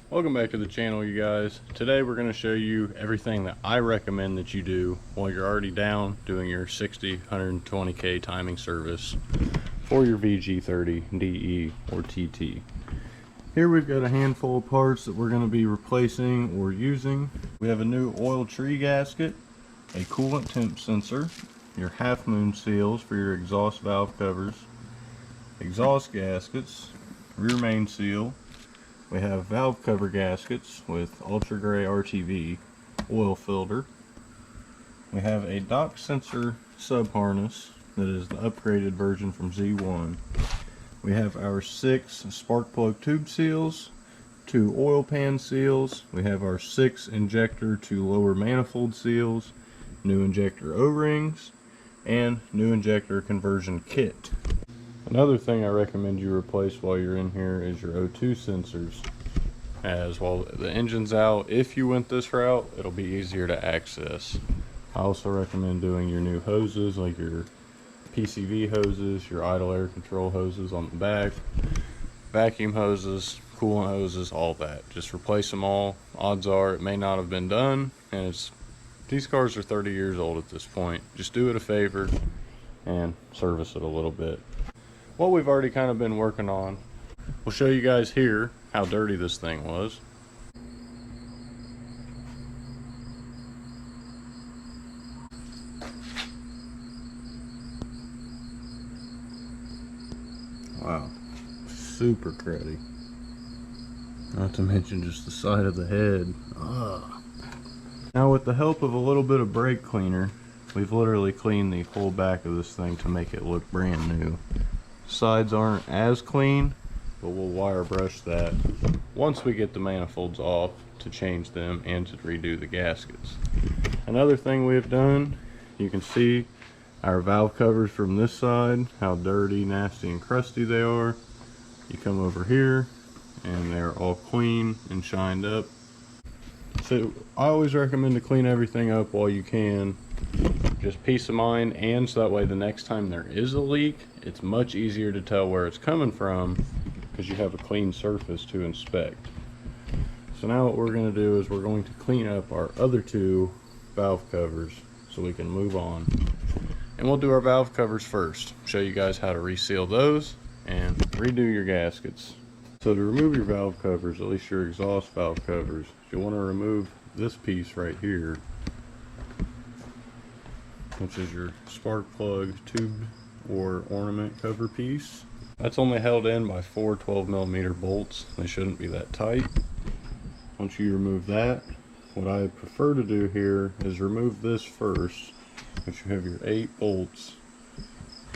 Welcome back to the channel, you guys. Today we're going to show you everything that I recommend that you do while you're already down doing your 60, 120K timing service for your VG30, DE, or TT. Here we've got a handful of parts that we're going to be replacing or using. We have a new oil tree gasket, a coolant temp sensor, your half moon seals for your exhaust valve covers, exhaust gaskets, rear main seal. We have valve cover gaskets with ultra gray RTV oil filter. We have a dock sensor sub harness that is the upgraded version from Z1. We have our 6 spark plug tube seals, 2 oil pan seals. We have our 6 injector to lower manifold seals, new injector O-rings, and new injector conversion kit. Another thing I recommend you replace while you're in here is your O2 sensors, as while the engine's out, if you went this route, it'll be easier to access. I also recommend doing your new hoses, like your PCV hoses, your idle air control hoses on the back, vacuum hoses, coolant hoses, all that. Just replace them all. Odds are it may not have been done, and these cars are 30 years old at this point. Just do it a favor and service it a little bit. What we've already kind of been working on, we'll show you guys here how dirty this thing was. Wow, super cruddy. Not to mention just the side of the head. Ugh. Now with the help of a little bit of brake cleaner, we've literally cleaned the whole back of this thing to make it look brand new. Sides aren't as clean, but we'll wire brush that once we get the manifolds off to change them and to redo the gaskets. Another thing we've done, you can see our valve covers from this side, how dirty, nasty, and crusty they are. You come over here and they're all clean and shined up. So I always recommend to clean everything up while you can. Just peace of mind, and so that way the next time there is a leak, it's much easier to tell where it's coming from because you have a clean surface to inspect. So now what we're going to do is we're going to clean up our other 2 valve covers so we can move on. And we'll do our valve covers first, show you guys how to reseal those and redo your gaskets. So to remove your valve covers, at least your exhaust valve covers, you'll want to remove this piece right here, which is your spark plug tube or ornament cover piece. That's only held in by 4 12mm bolts. They shouldn't be that tight. Once you remove that, what I prefer to do here is remove this first, which you have your 8 bolts.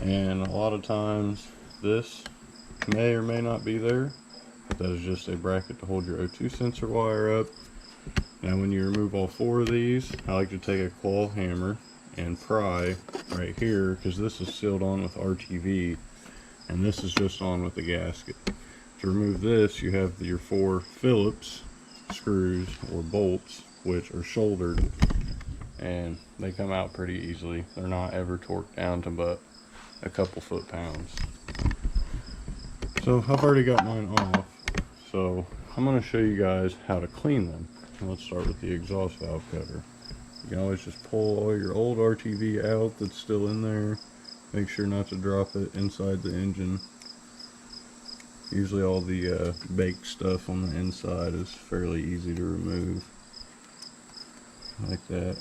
And a lot of times this may or may not be there, but that is just a bracket to hold your O2 sensor wire up. Now when you remove all 4 of these, I like to take a claw hammer and pry right here, because this is sealed on with RTV and this is just on with the gasket. To remove this, you have your 4 Phillips screws or bolts, which are shouldered, and they come out pretty easily. They're not ever torqued down to but a couple foot-pounds. So I've already got mine off, so I'm going to show you guys how to clean them. Let's start with the exhaust valve cover. You can always just pull all your old RTV out that's still in there. Make sure not to drop it inside the engine. Usually all the baked stuff on the inside is fairly easy to remove. Like that.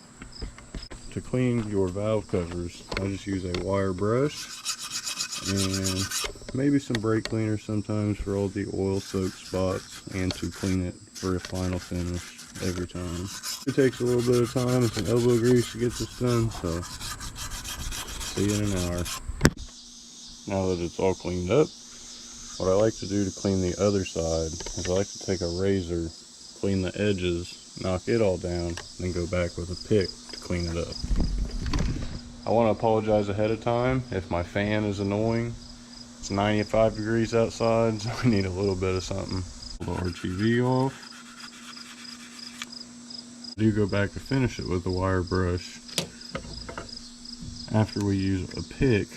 To clean your valve covers, I just use a wire brush and maybe some brake cleaner sometimes for all the oil soaked spots, and to clean it for a final finish every time. It takes a little bit of time and some elbow grease to get this done, so see you in an hour. Now that it's all cleaned up, what I like to do to clean the other side is I like to take a razor, clean the edges, knock it all down, then go back with a pick to clean it up. I want to apologize ahead of time if my fan is annoying. It's 95 degrees outside, so we need a little bit of something. Pull the RTV off. I do go back to finish it with a wire brush after we use a pick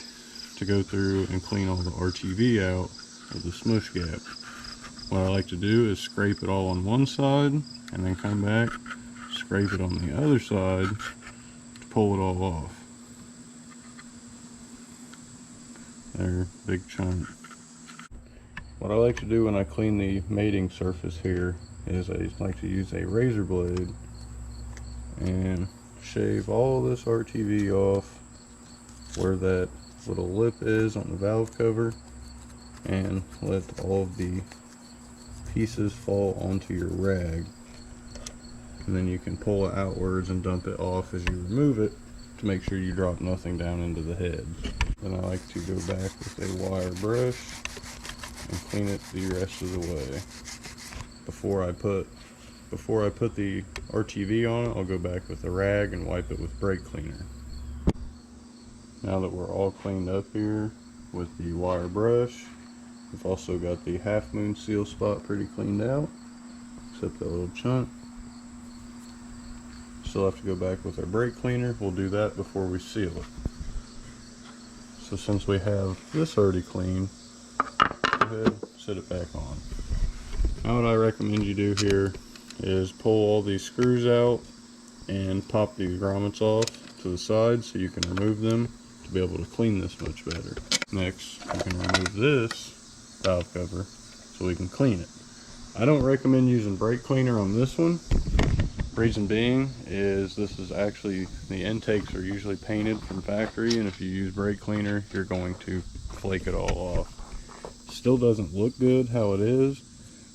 to go through and clean all the RTV out of the smush gap. what I like to do is scrape it all on one side and then come back, scrape it on the other side to pull it all off. There, big chunk. What I like to do when I clean the mating surface here is I like to use a razor blade and shave all this RTV off where that little lip is on the valve cover, and let all of the pieces fall onto your rag, and then you can pull it outwards and dump it off as you remove it to make sure you drop nothing down into the head. Then I like to go back with a wire brush and clean it the rest of the way. Before I put the RTV on it, I'll go back with a rag and wipe it with brake cleaner. Now that we're all cleaned up here with the wire brush, we've also got the half moon seal spot pretty cleaned out, except that little chunk. Still have to go back with our brake cleaner. We'll do that before we seal it. So since we have this already clean, go ahead, set it back on. Now what I recommend you do here is pull all these screws out and pop the grommets off to the side so you can remove them to be able to clean this much better. Next, you can remove this valve cover so we can clean it. I don't recommend using brake cleaner on this one. Reason being is this is actually, the intakes are usually painted from factory, and if you use brake cleaner you're going to flake it all off. Still doesn't look good how it is,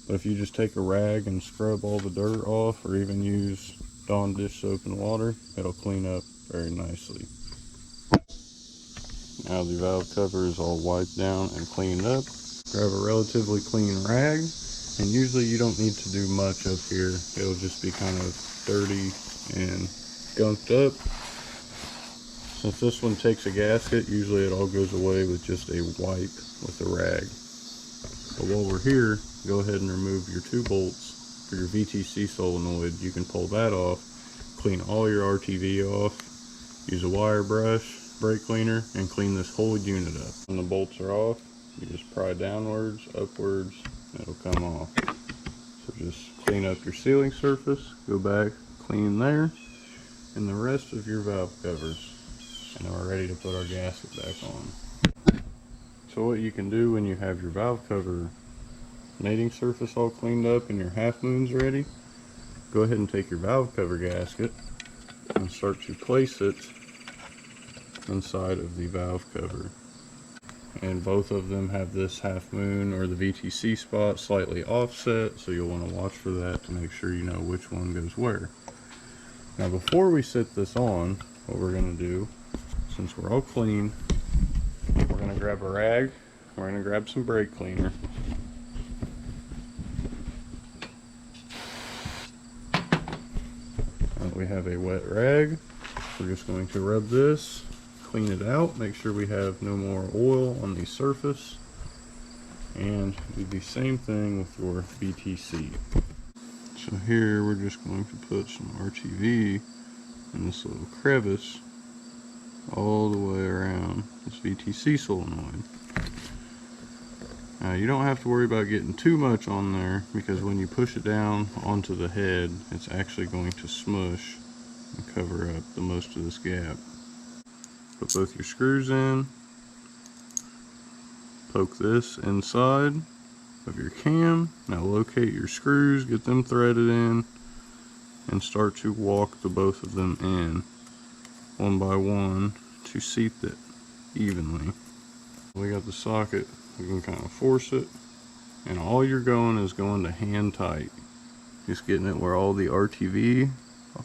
but if you just take a rag and scrub all the dirt off, or even use Dawn dish soap and water, it'll clean up very nicely. Now the valve cover is all wiped down and cleaned up. Grab a relatively clean rag, and usually you don't need to do much up here. It'll just be kind of dirty and gunked up. Since this one takes a gasket, usually it all goes away with just a wipe with a rag. But while we're here, go ahead and remove your 2 bolts for your VTC solenoid. You can pull that off, clean all your RTV off, use a wire brush, brake cleaner, and clean this whole unit up. When the bolts are off, you just pry downwards, upwards, and it'll come off. So just clean up your sealing surface, go back, clean there, and the rest of your valve covers. And then we're ready to put our gasket back on. So what you can do when you have your valve cover mating surface all cleaned up and your half moons ready, go ahead and take your valve cover gasket and start to place it inside of the valve cover. And both of them have this half moon or the VTC spot slightly offset, so you'll want to watch for that to make sure you know which one goes where. Now before we set this on, what we're going to do, since we're all clean, we're going to grab a rag, we're going to grab some brake cleaner, we have a wet rag. We're just going to rub this, clean it out, make sure we have no more oil on the surface, and do the same thing with your VTC. So here we're just going to put some RTV in this little crevice all the way around this VTC solenoid. Now you don't have to worry about getting too much on there, because when you push it down onto the head, it's actually going to smush and cover up the most of this gap. Put both your screws in, poke this inside of your cam. Now locate your screws, get them threaded in, and start to walk the both of them in one by one to seat it evenly. We got the socket, you can kind of force it, and all you're going is going to hand tight. Just getting it where all the RTV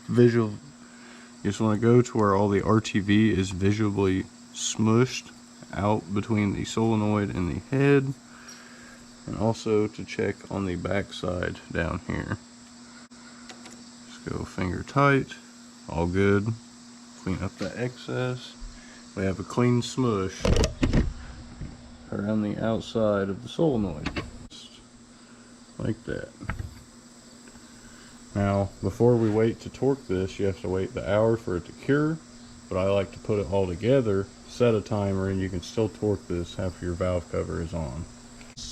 visual, you just want to go to where all the RTV is visibly smushed out between the solenoid and the head, and also to check on the back side down here. Just go finger tight, all good. Clean up the excess. We have a clean smush around the outside of the solenoid, just like that. Now before we wait to torque this, you have to wait the hour for it to cure, but I like to put it all together, set a timer, and you can still torque this after your valve cover is on.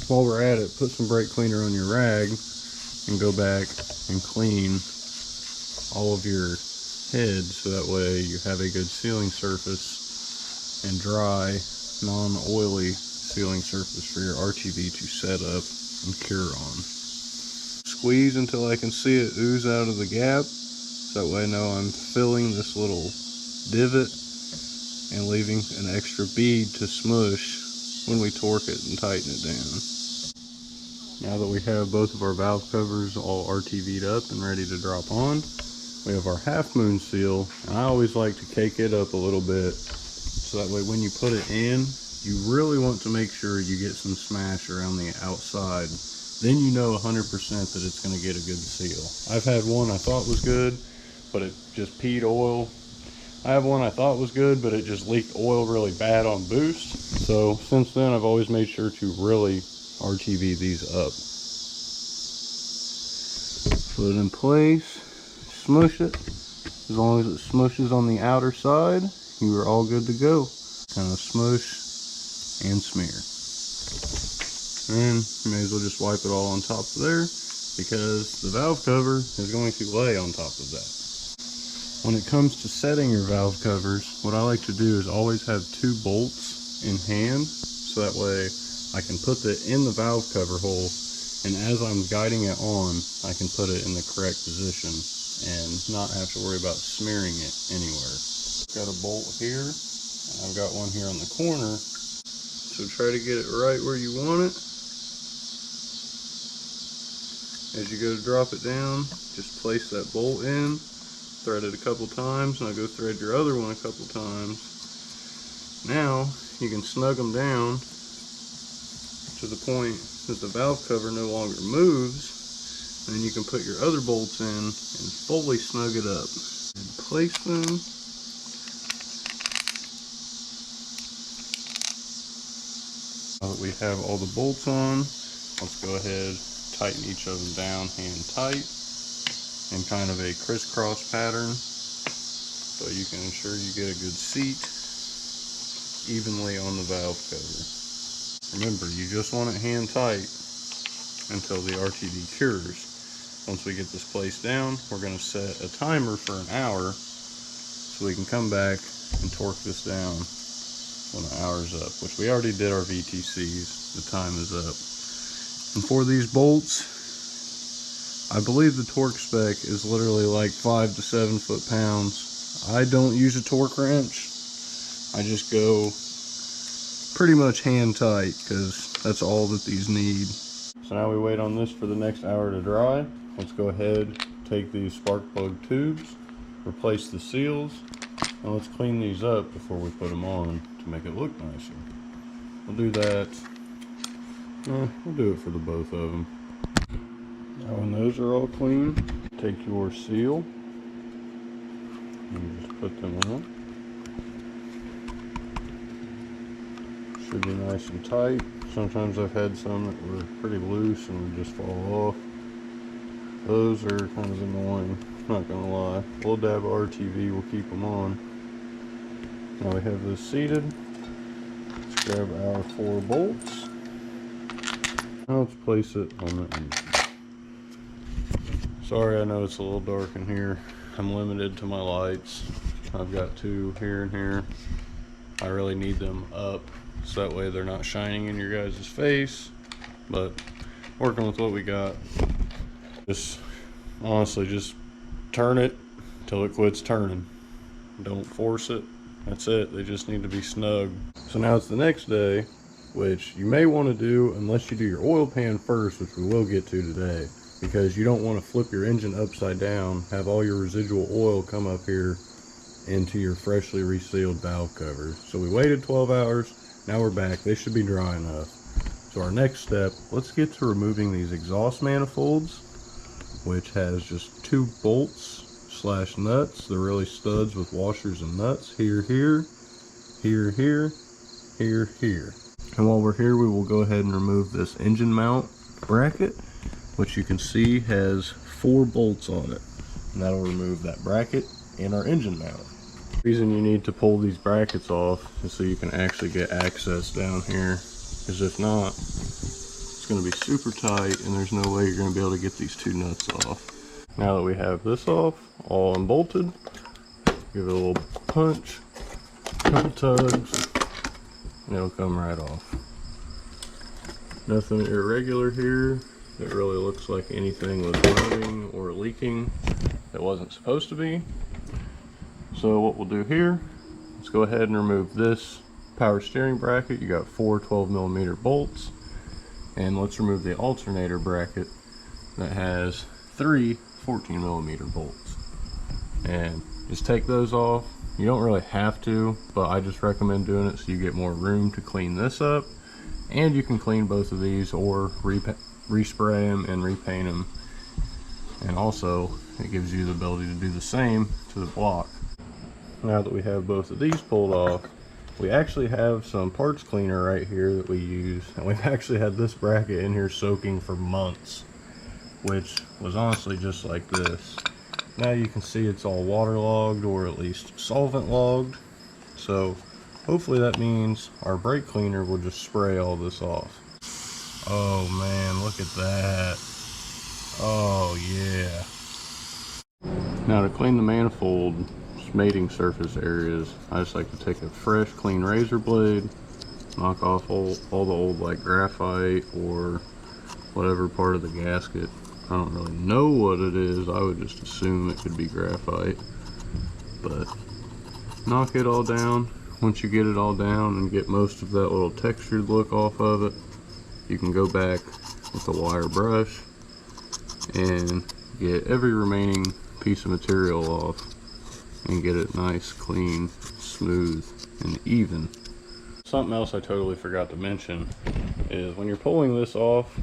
While we're at it, put some brake cleaner on your rag and go back and clean all of your heads so that way you have a good sealing surface and dry, non-oily sealing surface for your RTV to set up and cure on. Squeeze until I can see it ooze out of the gap, so that way I know I'm filling this little divot and leaving an extra bead to smush when we torque it and tighten it down. Now that we have both of our valve covers all RTV'd up and ready to drop on, we have our half moon seal, and I always like to cake it up a little bit so that way when you put it in, you really want to make sure you get some smash around the outside. Then you know 100% that it's going to get a good seal. I've had one I thought was good, but it just peed oil. I have one I thought was good, but it just leaked oil really bad on boost. So since then, I've always made sure to really RTV these up. Put it in place, smush it. As long as it smushes on the outer side, you are all good to go. Kind of smush and smear. And you may as well just wipe it all on top of there because the valve cover is going to lay on top of that. When it comes to setting your valve covers, what I like to do is always have 2 bolts in hand so that way I can put it in the valve cover hole, and as I'm guiding it on, I can put it in the correct position and not have to worry about smearing it anywhere. Got a bolt here, and I've got one here on the corner. So try to get it right where you want it. As you go to drop it down, just place that bolt in, thread it a couple times, now go thread your other one a couple times. Now you can snug them down to the point that the valve cover no longer moves, and then you can put your other bolts in and fully snug it up. And place them. Now that we have all the bolts on, let's go ahead, tighten each of them down hand tight in kind of a crisscross pattern so you can ensure you get a good seat evenly on the valve cover. Remember, you just want it hand tight until the RTV cures. Once we get this placed down, we're going to set a timer for an hour so we can come back and torque this down when the hour's up, which we already did our VTCs. The time is up. And for these bolts, I believe the torque spec is literally like 5 to 7 foot-pounds. I don't use a torque wrench. I just go pretty much hand tight because that's all that these need. So now we wait on this for the next hour to dry. Let's go ahead, take these spark plug tubes, replace the seals, and let's clean these up before we put them on to make it look nicer. We'll do that. We'll do it for the both of them. Now when those are all clean, take your seal and just put them on. Should be nice and tight. Sometimes I've had some that were pretty loose and would just fall off. Those are kind of annoying, not gonna lie. A little dab of RTV will keep them on. Now we have this seated. Let's grab our 4 bolts. Now let's place it on the engine. Sorry, I know it's a little dark in here. I'm limited to my lights. I've got 2 here and here. I really need them up so that way they're not shining in your guys' face, but working with what we got. Just honestly, just turn it till it quits turning. Don't force it. That's it. They just need to be snug. So now it's the next day, which you may want to do unless you do your oil pan first, which we will get to today, because you don't want to flip your engine upside down, have all your residual oil come up here into your freshly resealed valve cover. So we waited 12 hours. Now we're back. They should be dry enough. So our next step, let's get to removing these exhaust manifolds, which has just 2 bolts / nuts. They're really studs with washers and nuts. Here, here, here, here, here, here. And while we're here, we will go ahead and remove this engine mount bracket, which you can see has 4 bolts on it. And that'll remove that bracket and our engine mount. The reason you need to pull these brackets off is so you can actually get access down here, because if not, going to be super tight, and there's no way you're going to be able to get these two nuts off. Now that we have this off, all unbolted, give it a little punch, couple tugs, and it'll come right off. Nothing irregular here. It really looks like anything was running or leaking that wasn't supposed to be. So what we'll do here, let's go ahead and remove this power steering bracket. You got 4 12mm bolts, and let's remove the alternator bracket that has 3 14mm bolts, and just take those off. You don't really have to, but I just recommend doing it so you get more room to clean this up, and you can clean both of these or respray them and repaint them, and also it gives you the ability to do the same to the block. Now that we have both of these pulled off, we actually have some parts cleaner right here that we use, and we've actually had this bracket in here soaking for months, which was honestly just like this. Now you can see it's all waterlogged, or at least solvent logged, so hopefully that means our brake cleaner will just spray all this off. Oh man, look at that. Oh yeah. Now to clean the manifold mating surface areas, I just like to take a fresh clean razor blade, knock off all the old like graphite or whatever part of the gasket. I don't really know what it is. I would just assume it could be graphite, but knock it all down. Once you get it all down and get most of that little textured look off of it, you can go back with a wire brush and get every remaining piece of material off and get it nice, clean, smooth, and even. Something else I totally forgot to mention is when you're pulling this off,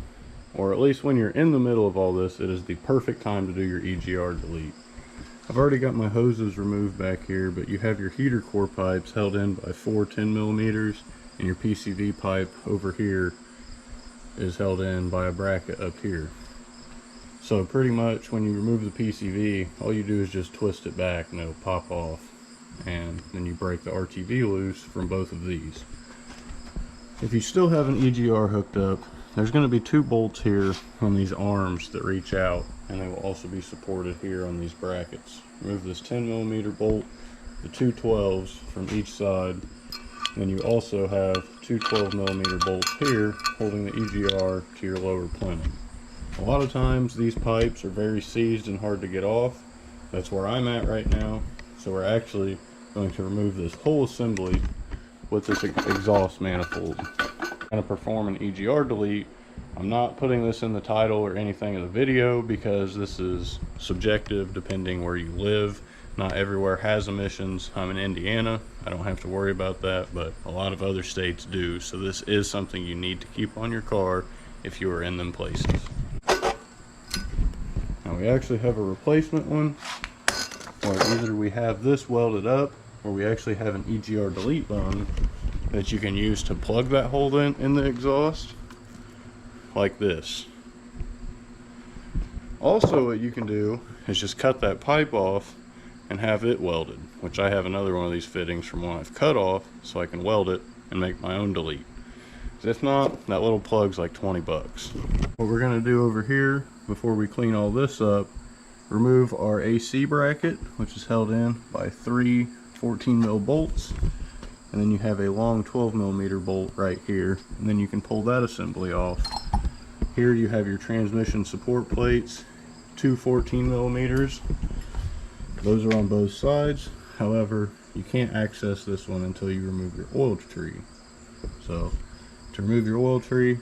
or at least when you're in the middle of all this, it is the perfect time to do your EGR delete. I've already got my hoses removed back here, but you have your heater core pipes held in by 4 10mm, and your PCV pipe over here is held in by a bracket up here. So pretty much when you remove the PCV, all you do is just twist it back and it'll pop off, and then you break the RTV loose from both of these. If you still have an EGR hooked up, there's going to be 2 bolts here on these arms that reach out, and they will also be supported here on these brackets. Remove this 10mm bolt, the 2 12s from each side, and you also have 2 12mm bolts here holding the EGR to your lower plenum. A lot of times these pipes are very seized and hard to get off. That's where I'm at right now. So we're actually going to remove this whole assembly with this exhaust manifold. I'm going to perform an EGR delete. I'm not putting this in the title or anything of the video because this is subjective depending where you live. Not everywhere has emissions. I'm in Indiana. I don't have to worry about that, but a lot of other states do. So this is something you need to keep on your car if you are in them places. Now we actually have a replacement one, or either we have this welded up, or we actually have an EGR delete bung that you can use to plug that hole in the exhaust, like this. Also what you can do is just cut that pipe off and have it welded, which I have another one of these fittings from one I've cut off, so I can weld it and make my own delete. If not, that little plug's like 20 bucks. What we're gonna do over here, before we clean all this up, remove our AC bracket, which is held in by 3 14mm bolts, and then you have a long 12mm bolt right here, and then you can pull that assembly off. Here you have your transmission support plates, 2 14mm. Those are on both sides. However, you can't access this one until you remove your oil tree. So to remove your oil tree,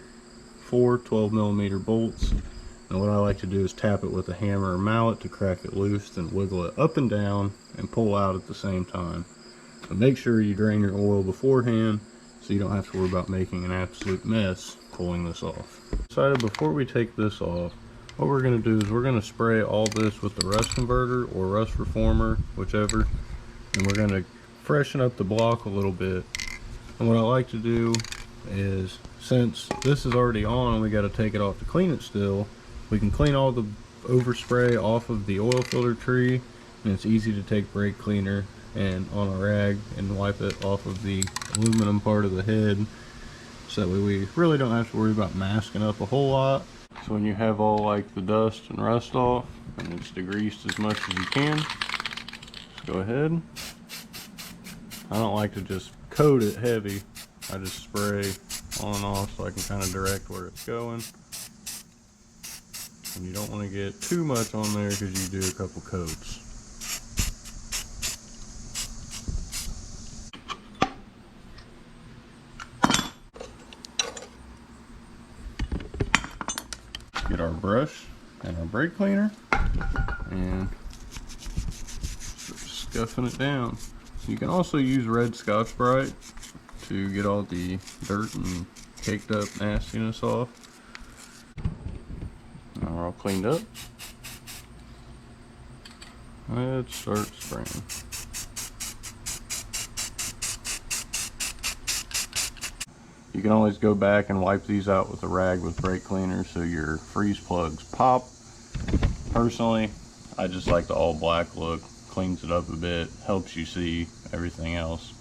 4 12mm bolts, and what I like to do is tap it with a hammer or mallet to crack it loose, then wiggle it up and down and pull out at the same time. But make sure you drain your oil beforehand so you don't have to worry about making an absolute mess pulling this off. Decided before we take this off, what we're going to do is we're going to spray all this with the rust converter or rust reformer, whichever, and we're going to freshen up the block a little bit. And what I like to do is, since this is already on and we got to take it off to clean it still, we can clean all the overspray off of the oil filter tree, and it's easy to take brake cleaner and on a rag and wipe it off of the aluminum part of the head. So that way we really don't have to worry about masking up a whole lot. So when you have all like the dust and rust off and it's degreased as much as you can, just go ahead. I don't like to just coat it heavy. I just spray on and off so I can kind of direct where it's going. And you don't want to get too much on there because you do a couple coats. Get our brush and our brake cleaner and start scuffing it down. You can also use red Scotch-Brite to get all the dirt and caked up nastiness off. Now we're all cleaned up. Let's start spraying. You can always go back and wipe these out with a rag with brake cleaner so your freeze plugs pop. Personally, I just like the all black look. Cleans it up a bit, helps you see everything else.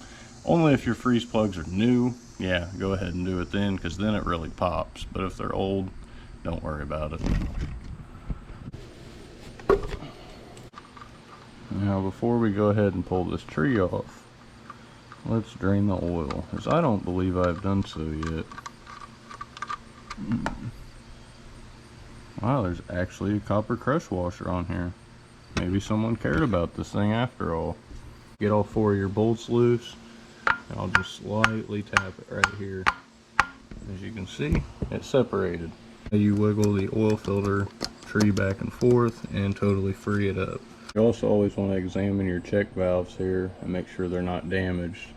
Only if your freeze plugs are new, yeah, go ahead and do it then, because then it really pops. But if they're old, don't worry about it. Now before we go ahead and pull this tree off, let's drain the oil, as I don't believe I've done so yet. Wow, there's actually a copper crush washer on here. Maybe someone cared about this thing after all. Get all 4 of your bolts loose, and I'll just slightly tap it right here. As you can see, it's separated. You wiggle the oil filter tree back and forth and totally free it up. You also always want to examine your check valves here and make sure they're not damaged,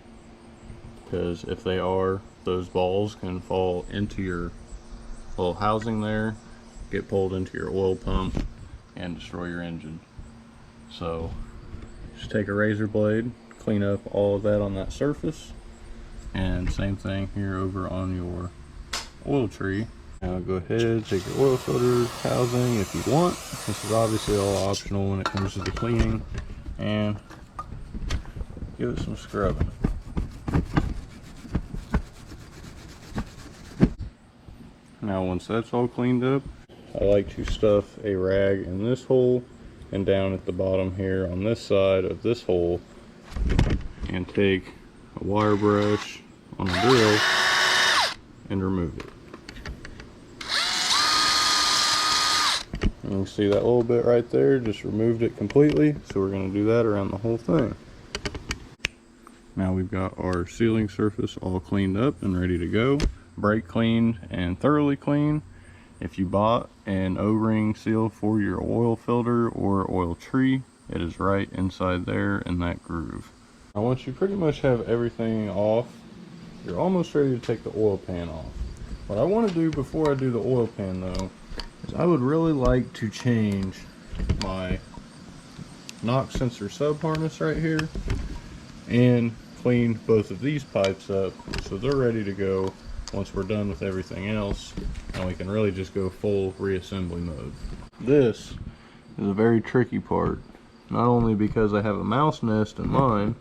because if they are, those balls can fall into your little housing there, get pulled into your oil pump, and destroy your engine. So just take a razor blade, clean up all of that on that surface, and same thing here over on your oil tree. Now go ahead, take your oil filter housing if you want. This is obviously all optional when it comes to the cleaning, and give it some scrubbing. Now once that's all cleaned up, I like to stuff a rag in this hole and down at the bottom here on this side of this hole, and take a wire brush on a drill and remove it. You can see that little bit right there, just removed it completely. So we're going to do that around the whole thing. Now we've got our sealing surface all cleaned up and ready to go. Brake cleaned and thoroughly clean. If you bought an O-ring seal for your oil filter or oil tree, it is right inside there in that groove. Now once you pretty much have everything off, you're almost ready to take the oil pan off. What I want to do before I do the oil pan though, is I would really like to change my knock sensor sub harness right here and clean both of these pipes up so they're ready to go once we're done with everything else, and we can really just go full reassembly mode. This is a very tricky part, not only because I have a mouse nest in mine.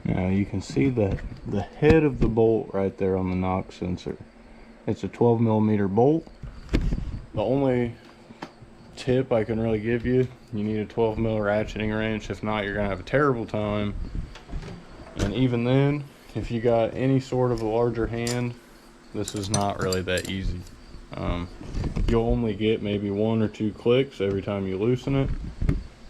Now you can see that the head of the bolt right there on the knock sensor, it's a 12mm bolt. The only tip I can really give you, you need a 12mm ratcheting wrench. If not, you're gonna have a terrible time. And even then, if you got any sort of a larger hand, this is not really that easy. You'll only get maybe 1 or 2 clicks every time you loosen it,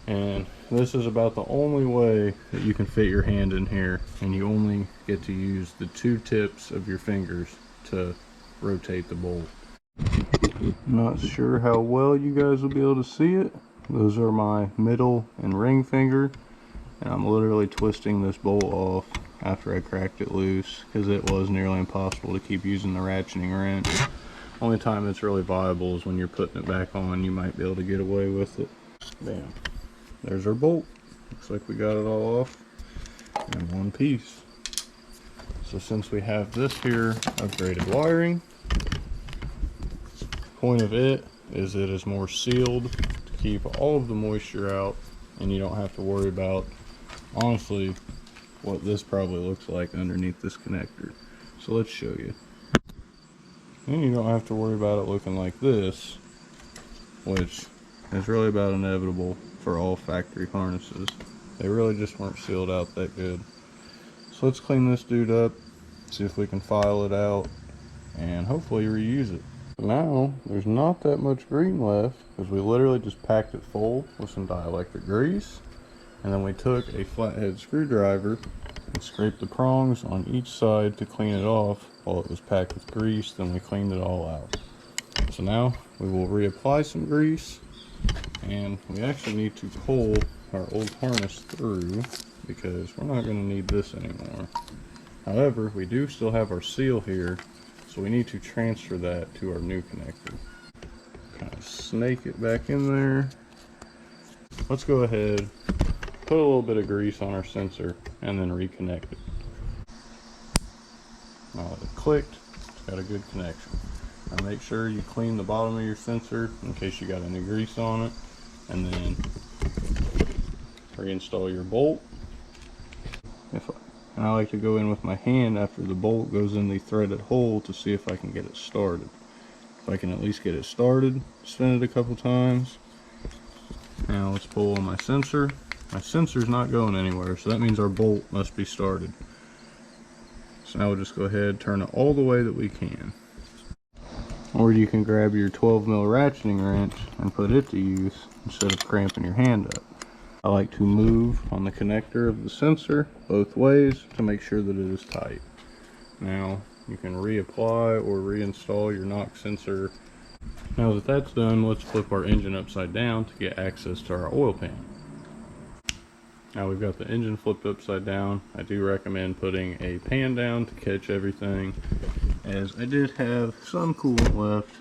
and this is about the only way that you can fit your hand in here, and you only get to use the 2 tips of your fingers to rotate the bolt. Not sure how well you guys will be able to see it. Those are my middle and ring finger, and I'm literally twisting this bolt off after I cracked it loose because it was nearly impossible to keep using the ratcheting wrench. Only time it's really viable is when you're putting it back on. You might be able to get away with it. Bam. There's our bolt. Looks like we got it all off in one piece. So since we have this here upgraded wiring, point of it is more sealed to keep all of the moisture out, and you don't have to worry about, honestly, what this probably looks like underneath this connector. So let's show you. then you don't have to worry about it looking like this, which is really about inevitable for all factory harnesses. They really just weren't sealed out that good. So let's clean this dude up, see if we can file it out, and hopefully reuse it. Now, there's not that much green left, because we literally just packed it full with some dielectric grease, and then we took a flathead screwdriver and scraped the prongs on each side to clean it off while it was packed with grease. Then we cleaned it all out. So now we will reapply some grease, and we actually need to pull our old harness through because we're not going to need this anymore. However, we do still have our seal here, so we need to transfer that to our new connector. Kind of snake it back in there. Let's go ahead, put a little bit of grease on our sensor, and then reconnect it. Now it clicked, it's got a good connection. Now make sure you clean the bottom of your sensor in case you got any grease on it, and then reinstall your bolt. And I like to go in with my hand after the bolt goes in the threaded hole to see if I can get it started. If I can at least get it started, spin it a couple times. Now let's pull on my sensor. My sensor's not going anywhere, so that means our bolt must be started. So now we'll just go ahead, turn it all the way that we can. Or you can grab your 12mm ratcheting wrench and put it to use instead of cramping your hand up. I like to move on the connector of the sensor both ways to make sure that it is tight. Now you can reapply or reinstall your knock sensor. Now that that's done, let's flip our engine upside down to get access to our oil pan. Now we've got the engine flipped upside down. I do recommend putting a pan down to catch everything, as I did have some coolant left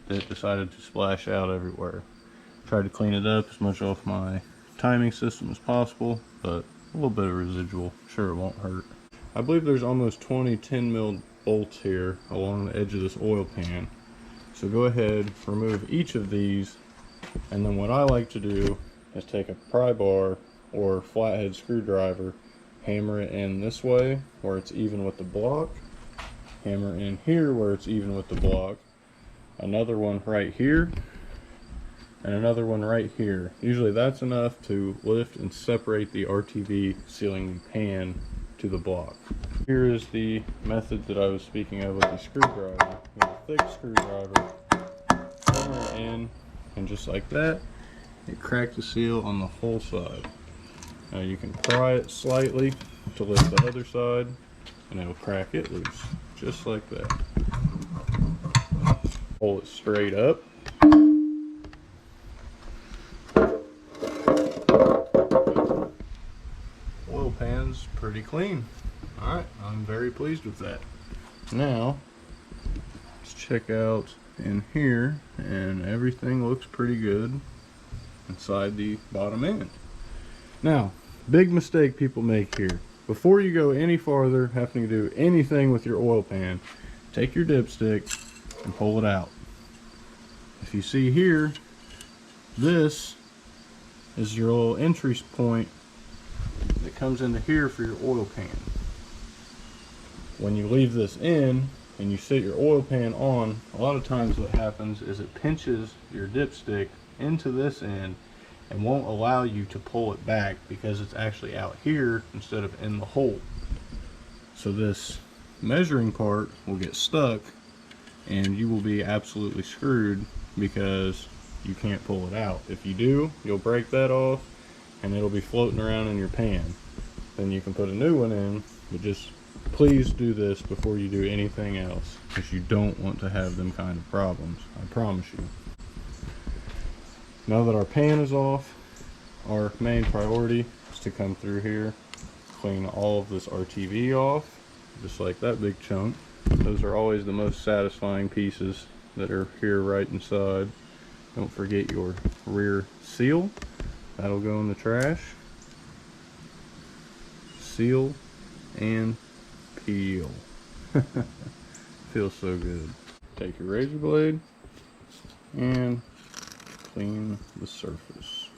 that decided to splash out everywhere. Tried to clean it up as much off my timing system as possible, but a little bit of residual, sure it won't hurt. I believe there's almost 20 10mm bolts here along the edge of this oil pan. So go ahead, remove each of these, and then what I like to do is take a pry bar or flathead screwdriver, hammer it in this way where it's even with the block, hammer in here where it's even with the block, another one right here, and another one right here. Usually that's enough to lift and separate the RTV sealing the pan to the block. Here is the method that I was speaking of with the screwdriver. With a thick screwdriver, hammer it in, and just like that, it cracked the seal on the whole side. Now you can pry it slightly to lift the other side, and it'll crack it loose, just like that. Pull it straight up. Oil pan's pretty clean. Alright, I'm very pleased with that. Now, let's check out in here, and everything looks pretty good inside the bottom end. Now, big mistake people make here. Before you go any farther, having to do anything with your oil pan, take your dipstick and pull it out. If you see here, this is your little entry point that comes into here for your oil pan. When you leave this in and you set your oil pan on, a lot of times what happens is it pinches your dipstick into this end and won't allow you to pull it back because it's actually out here instead of in the hole. So this measuring part will get stuck and you will be absolutely screwed because you can't pull it out. If you do, you'll break that off and it'll be floating around in your pan. Then you can put a new one in, but just please do this before you do anything else, because you don't want to have them kind of problems, I promise you. Now that our pan is off, our main priority is to come through here, clean all of this RTV off, just like that big chunk. Those are always the most satisfying pieces that are here right inside. Don't forget your rear seal. That'll go in the trash. Seal and peel. Feels so good. Take your razor blade and clean the surface.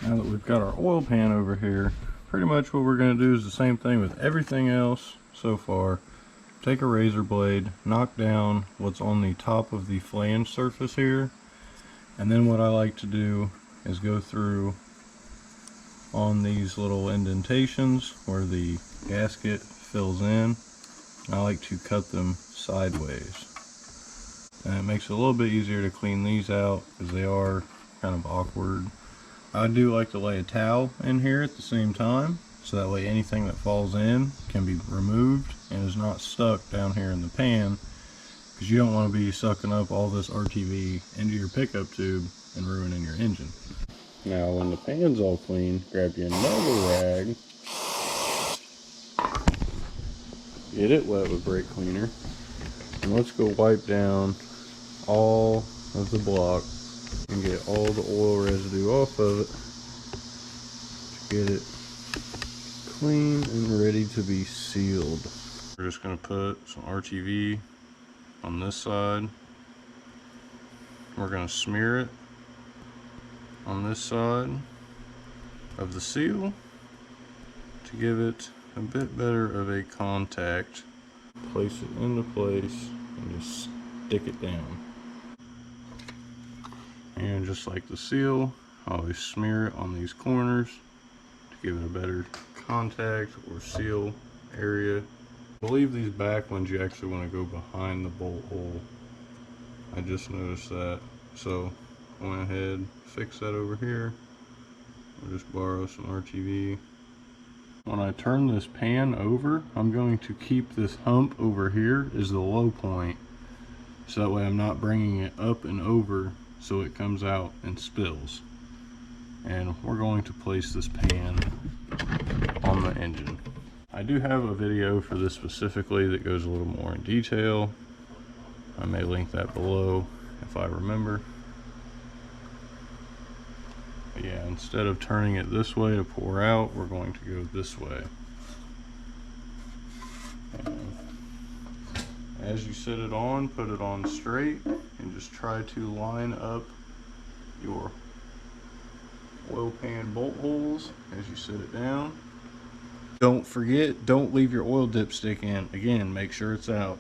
Now that we've got our oil pan over here, pretty much what we're going to do is the same thing with everything else so far. take a razor blade, knock down what's on the top of the flange surface here, and then what I like to do is go through on these little indentations where the gasket fills in. I like to cut them sideways, and it makes it a little bit easier to clean these out because they are kind of awkward. I do like to lay a towel in here at the same time, so that way anything that falls in can be removed and is not stuck down here in the pan, because you don't want to be sucking up all this RTV into your pickup tube and ruining your engine. Now when the pan's all clean, grab you another rag, get it wet with brake cleaner, and let's go wipe down all of the block and get all the oil residue off of it to get it clean and ready to be sealed. We're just going to put some RTV on this side. We're going to smear it on this side of the seal to give it a bit better of a contact. Place it into place and just stick it down. And just like the seal, I always smear it on these corners to give it a better contact or seal area. I believe these back ones you actually want to go behind the bolt hole. I just noticed that, so I went ahead, fix that over here. I'll just borrow some RTV. When I turn this pan over, I'm going to keep this hump over here as the low point, so that way I'm not bringing it up and over so it comes out and spills. And we're going to place this pan on the engine. I do have a video for this specifically that goes a little more in detail. I may link that below if I remember. But yeah, instead of turning it this way to pour out, we're going to go this way. And as you set it on, put it on straight and just try to line up your oil pan bolt holes as you set it down. Don't forget, don't leave your oil dipstick in. Again, make sure it's out.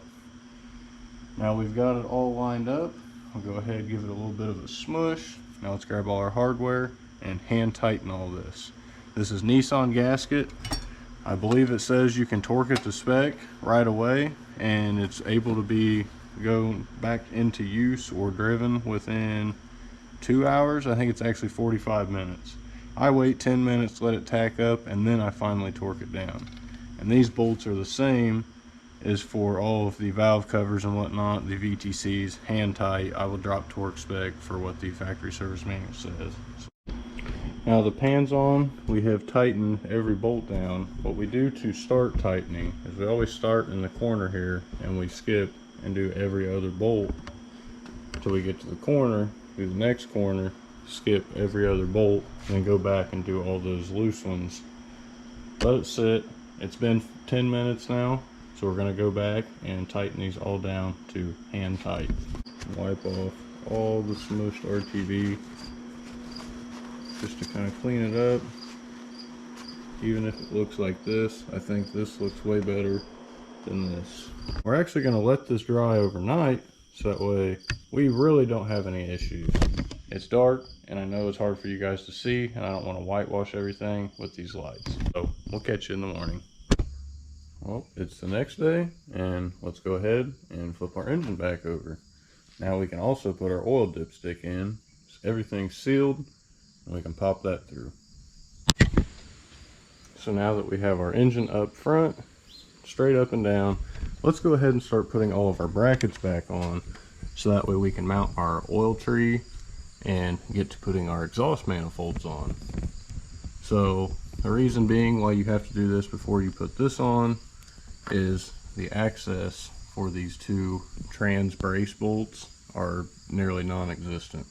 Now we've got it all lined up. I'll go ahead and give it a little bit of a smush. Now let's grab all our hardware and hand tighten all this. This is Nissan gasket. I believe it says you can torque it to spec right away, and it's able to be go back into use or driven within 2 hours. I think it's actually 45 minutes. I wait 10 minutes, let it tack up, and then I finally torque it down. And these bolts are the same as for all of the valve covers and whatnot, the VTCs, hand tight. I will drop torque spec for what the factory service manual says. Now the pan's on, we have tightened every bolt down. What we do to start tightening is we always start in the corner here and we skip and do every other bolt until we get to the corner, do the next corner, skip every other bolt, and then go back and do all those loose ones. Let it sit. It's been 10 minutes now, so we're going to go back and tighten these all down to hand tight. Wipe off all the smushed RTV just to kind of clean it up. Even if it looks like this, I think this looks way better than this. We're actually going to let this dry overnight, so that way we really don't have any issues. It's dark, and I know it's hard for you guys to see, and I don't want to whitewash everything with these lights. So we'll catch you in the morning. Well, it's the next day, and let's go ahead and flip our engine back over. Now we can also put our oil dipstick in. So everything's sealed, and we can pop that through. So now that we have our engine up front, straight up and down, let's go ahead and start putting all of our brackets back on, so that way we can mount our oil tree and get to putting our exhaust manifolds on. So the reason being why you have to do this before you put this on is the access for these two trans brace bolts are nearly non-existent.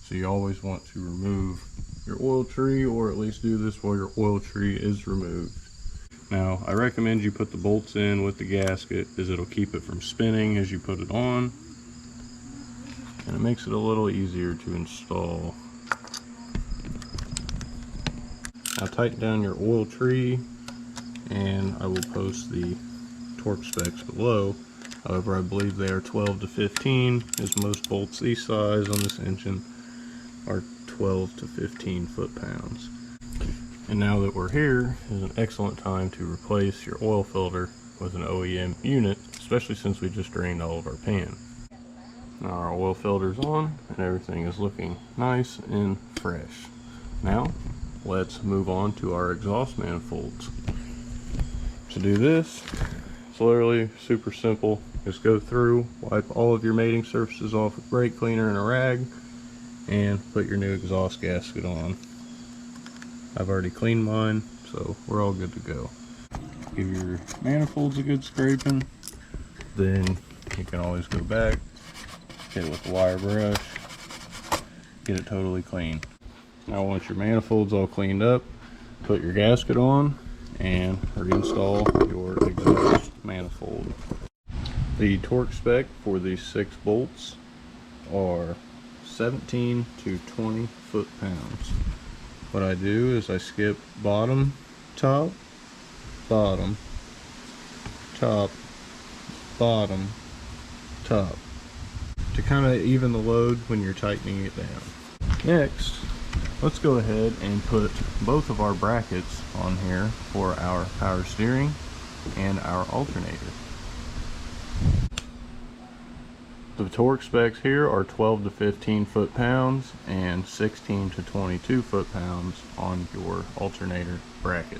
So you always want to remove your oil tree, or at least do this while your oil tree is removed. Now I recommend you put the bolts in with the gasket, as it'll keep it from spinning as you put it on, and it makes it a little easier to install. Now tighten down your oil tree, and I will post the torque specs below. However, I believe they are 12 to 15, as most bolts these size on this engine are 12 to 15 foot-pounds. And now that we're here is an excellent time to replace your oil filter with an OEM unit, especially since we just drained all of our pan. Now our oil filter's on and everything is looking nice and fresh. Now let's move on to our exhaust manifolds. To do this, it's literally super simple. Just go through, wipe all of your mating surfaces off with brake cleaner and a rag, and put your new exhaust gasket on. I've already cleaned mine, so we're all good to go. Give your manifolds a good scraping, then you can always go back, hit it with a wire brush, get it totally clean. Now once your manifold's all cleaned up, put your gasket on and reinstall your exhaust manifold. The torque spec for these 6 bolts are 17 to 20 foot-pounds. What I do is I skip bottom, top, bottom, top, bottom, top, to kind of even the load when you're tightening it down. Next, let's go ahead and put both of our brackets on here for our power steering and our alternator. The torque specs here are 12 to 15 foot-pounds and 16 to 22 foot-pounds on your alternator bracket.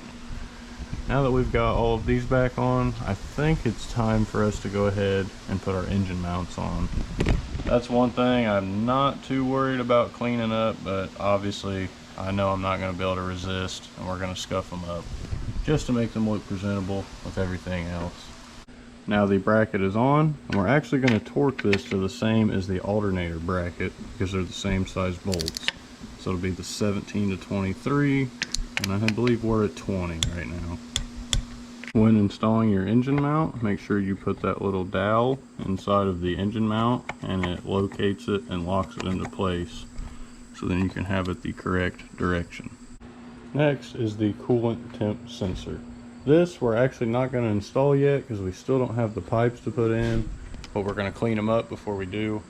Now that we've got all of these back on, I think it's time for us to go ahead and put our engine mounts on. That's one thing I'm not too worried about cleaning up, but obviously I know I'm not going to be able to resist, and we're going to scuff them up just to make them look presentable with everything else. Now the bracket is on, and we're actually going to torque this to the same as the alternator bracket because they're the same size bolts. So it'll be the 17 to 23, and I believe we're at 20 right now. When installing your engine mount, make sure you put that little dowel inside of the engine mount and it locates it and locks it into place, so then you can have it the correct direction. Next is the coolant temp sensor. This we're actually not going to install yet because we still don't have the pipes to put in, but we're going to clean them up before we do.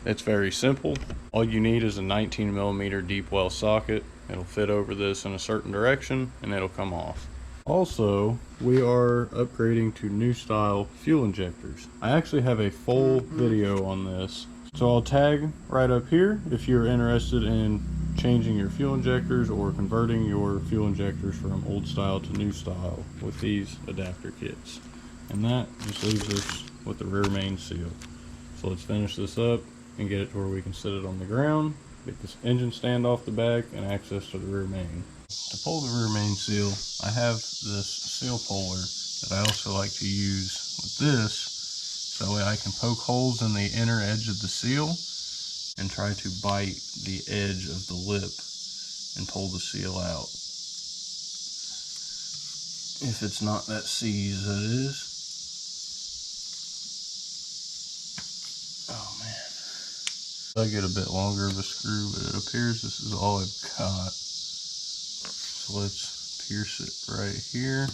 It's very simple. All you need is a 19mm deep well socket. It'll fit over this in a certain direction and it'll come off. Also, we are upgrading to new style fuel injectors. I actually have a full video on this, so I'll tag right up here if you're interested in changing your fuel injectors or converting your fuel injectors from old style to new style with these adapter kits. And that just leaves us with the rear main seal. So let's finish this up and get it to where we can sit it on the ground, get this engine stand off the back, and access to the rear main. To pull the rear main seal, I have this seal puller that I also like to use with this, so I can poke holes in the inner edge of the seal and try to bite the edge of the lip and pull the seal out. If it's not that seized, that is. Oh man. I get a bit longer of a screw, but it appears this is all I've got. So let's pierce it right here.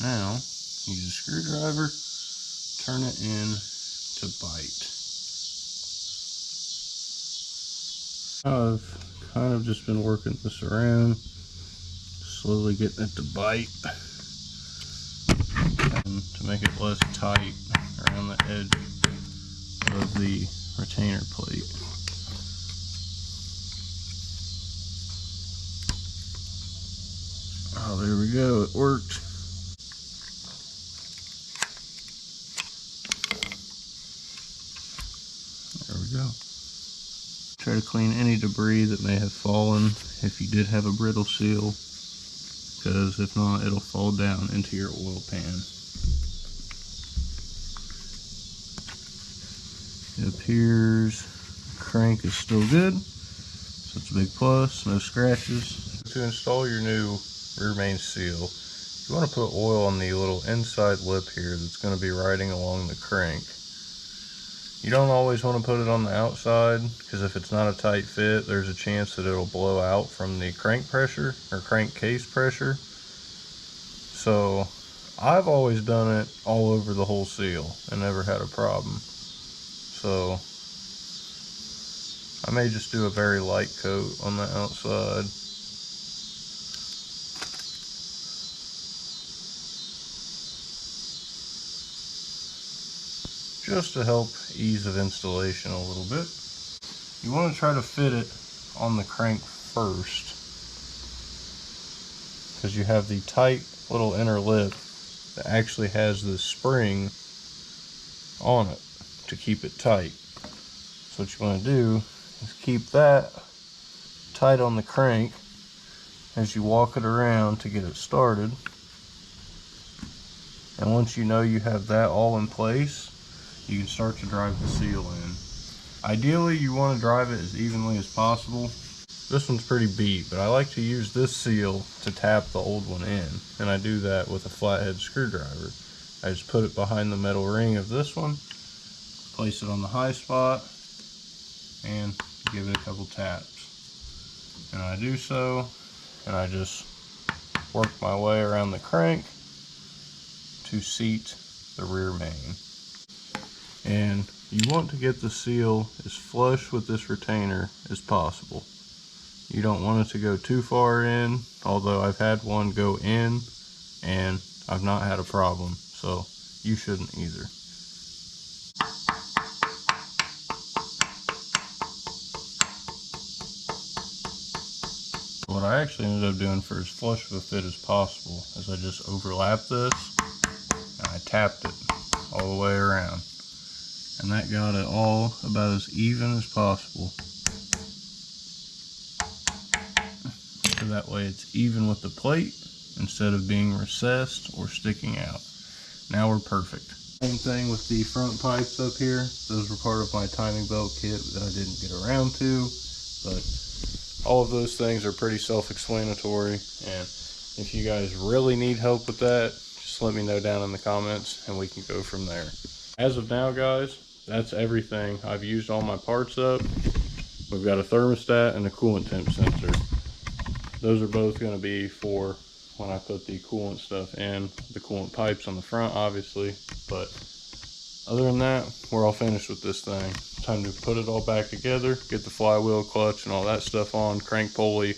Now, use a screwdriver, turn it in to bite. I've kind of just been working this around, slowly getting it to bite, and to make it less tight around the edge of the retainer plate. Oh, there we go, it worked. There we go. Try to clean any debris that may have fallen if you did have a brittle seal, because if not, it'll fall down into your oil pan. It appears the crank is still good, so it's a big plus, no scratches. To install your new rear main seal, you want to put oil on the little inside lip here that's going to be riding along the crank. You don't always want to put it on the outside, because if it's not a tight fit, there's a chance that it'll blow out from the crank pressure or crankcase pressure. So I've always done it all over the whole seal and never had a problem. So I may just do a very light coat on the outside. Just to help ease of installation a little bit. You want to try to fit it on the crank first, because you have the tight little inner lip that actually has this spring on it to keep it tight. So what you want to do is keep that tight on the crank as you walk it around to get it started. And once you know you have that all in place, you can start to drive the seal in. Ideally, you want to drive it as evenly as possible. This one's pretty beat, but I like to use this seal to tap the old one in, and I do that with a flathead screwdriver. I just put it behind the metal ring of this one, place it on the high spot, and give it a couple taps. And I do so, and I just work my way around the crank to seat the rear main. And you want to get the seal as flush with this retainer as possible. You don't want it to go too far in, although I've had one go in and I've not had a problem, so you shouldn't either. What I actually ended up doing for as flush of a fit as possible is I just overlapped this and I tapped it all the way around. And that got it all about as even as possible. So that way it's even with the plate instead of being recessed or sticking out. Now we're perfect. Same thing with the front pipes up here. Those were part of my timing belt kit that I didn't get around to, but all of those things are pretty self-explanatory. And if you guys really need help with that, just let me know down in the comments and we can go from there. As of now, guys, that's everything. I've used all my parts up. We've got a thermostat and a coolant temp sensor. Those are both going to be for when I put the coolant stuff in, the coolant pipes on the front, obviously. But other than that, we're all finished with this thing. Time to put it all back together, get the flywheel, clutch, and all that stuff on, crank pulley,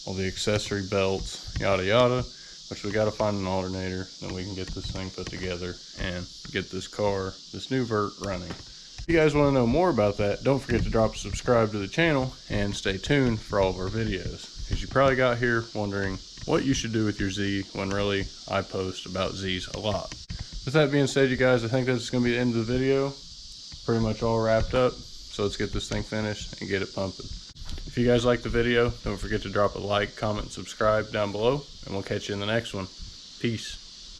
all the accessory belts, yada yada. Which we got to find an alternator, then we can get this thing put together and get this car, this new vert, running. If you guys want to know more about that, don't forget to drop a subscribe to the channel and stay tuned for all of our videos. Because you probably got here wondering what you should do with your Z, when really I post about Zs a lot. With that being said, you guys, I think that's going to be the end of the video. Pretty much all wrapped up. So let's get this thing finished and get it pumping. If you guys liked the video, don't forget to drop a like, comment, and subscribe down below, and we'll catch you in the next one. Peace.